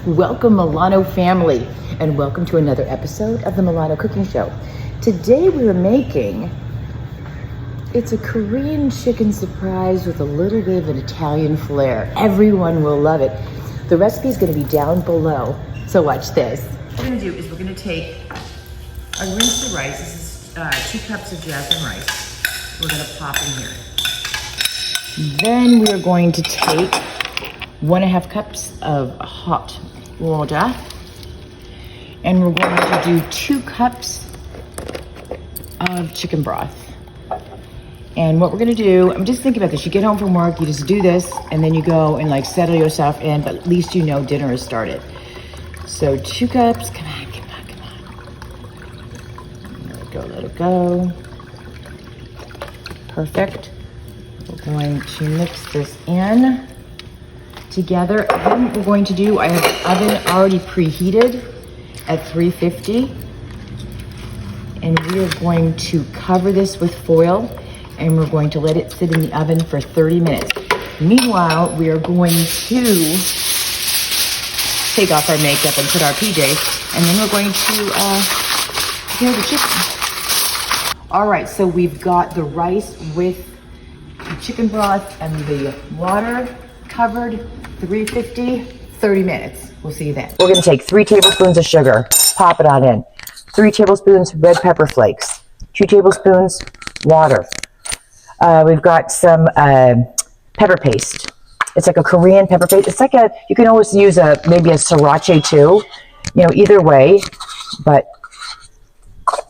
Welcome Milano family, and welcome to another episode of the Milano Cooking Show. Today we are making, it's a Korean chicken surprise with a little bit of an Italian flair. Everyone will love it. The recipe is going to be down below, so watch this. What we're going to do is we're going to take, I rinsed the rice. This is 2 cups of jasmine rice. We're going to pop in here. Then we are going to take 1.5 cups of hot water, and we're going to do 2 cups of chicken broth. And what we're gonna do, I'm just thinking about this, you get home from work, you just do this, and then you go and like settle yourself in, but at least you know dinner has started. So 2 cups, come on. Let it go. Perfect. We're going to mix this in together. Then we're going to do, I have the oven already preheated at 350. And we are going to cover this with foil, and we're going to let it sit in the oven for 30 minutes. Meanwhile, we are going to take off our makeup and put our PJs, and then we're going to prepare the chicken. All right, so we've got the rice with the chicken broth and the water covered, 350, 30 minutes. We'll see you then. We're gonna take 3 tablespoons of sugar, pop it on in. 3 tablespoons red pepper flakes, 2 tablespoons water. We've got some pepper paste. It's like a Korean pepper paste. It's like you can always use maybe a sriracha too, you know, either way, but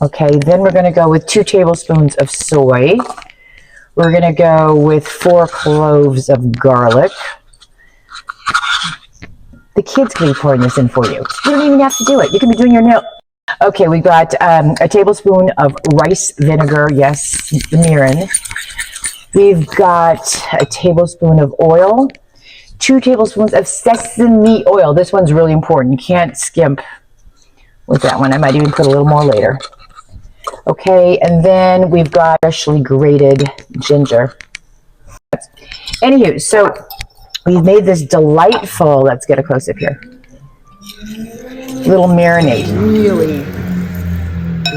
okay. Then we're gonna go with 2 tablespoons of soy. We're gonna go with 4 cloves of garlic. The kids can be pouring this in for you. You don't even have to do it. You can be doing your nail. Okay, we got a tablespoon of rice vinegar. Yes, the mirin. We've got a tablespoon of oil, 2 tablespoons of sesame oil. This one's really important. You can't skimp with that one. I might even put a little more later. Okay, and then we've got freshly grated ginger. Anywho, so we've made this delightful, let's get a close-up here, little marinade. Really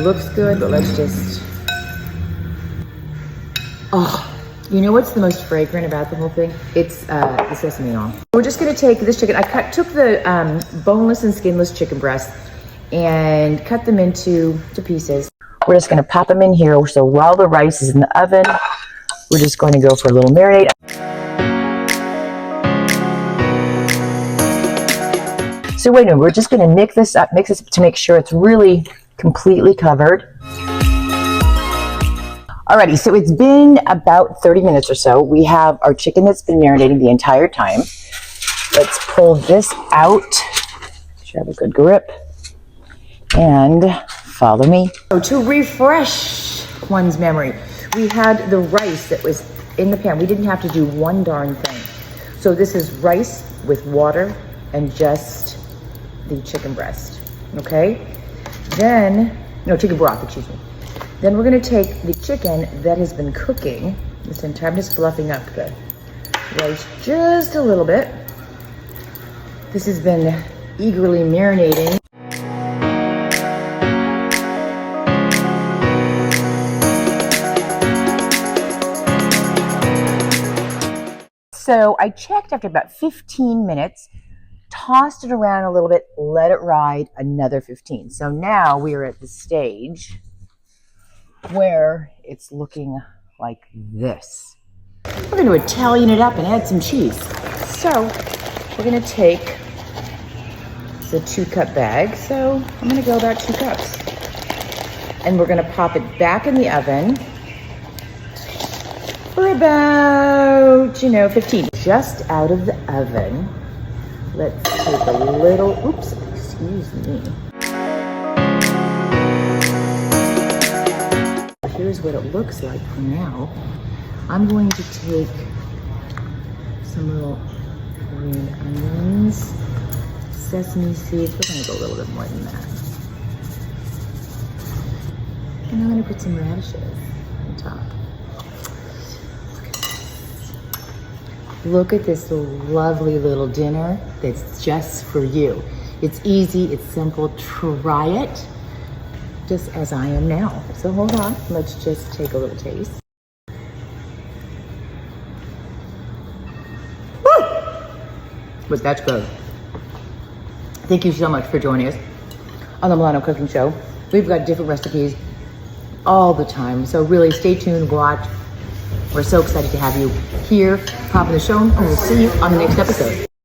looks good, but let's just, oh, you know what's the most fragrant about the whole thing? It's the sesame oil. We're just gonna take this chicken, I took the boneless and skinless chicken breasts and cut them into pieces. We're just gonna pop them in here. So while the rice is in the oven, we're just going to go for a little marinade. So wait a minute, we're just gonna mix this up to make sure it's really completely covered. Alrighty, so it's been about 30 minutes or so. We have our chicken that's been marinating the entire time. Let's pull this out. Should have a good grip. And follow me. So to refresh one's memory, we had the rice that was in the pan. We didn't have to do one darn thing. So this is rice with water and just the chicken breast, okay? Then, no, chicken broth, excuse me. Then we're gonna take the chicken that has been cooking. Listen, I'm just fluffing up the rice just a little bit. This has been eagerly marinating. So I checked after about 15 minutes, tossed it around a little bit, let it ride another 15. So now we are at the stage where it's looking like this. We're going to Italian it up and add some cheese. So we're going to take the 2-cup bag. So I'm going to go about 2 cups. And we're going to pop it back in the oven for about, 15. Just out of the oven. Let's take a little, oops, excuse me. Here's what it looks like for now. I'm going to take some little green onions, sesame seeds. We're going to go a little bit more than that. And I'm going to put some radishes on top. Look at this lovely little dinner that's just for you. It's easy, it's simple, try it just as I am now. So hold on, let's just take a little taste. Woo! But that's good. Thank you so much for joining us on the Milano Cooking Show. We've got different recipes all the time, so really stay tuned, watch. We're so excited to have you here, top of the show, and we'll see you on the next episode.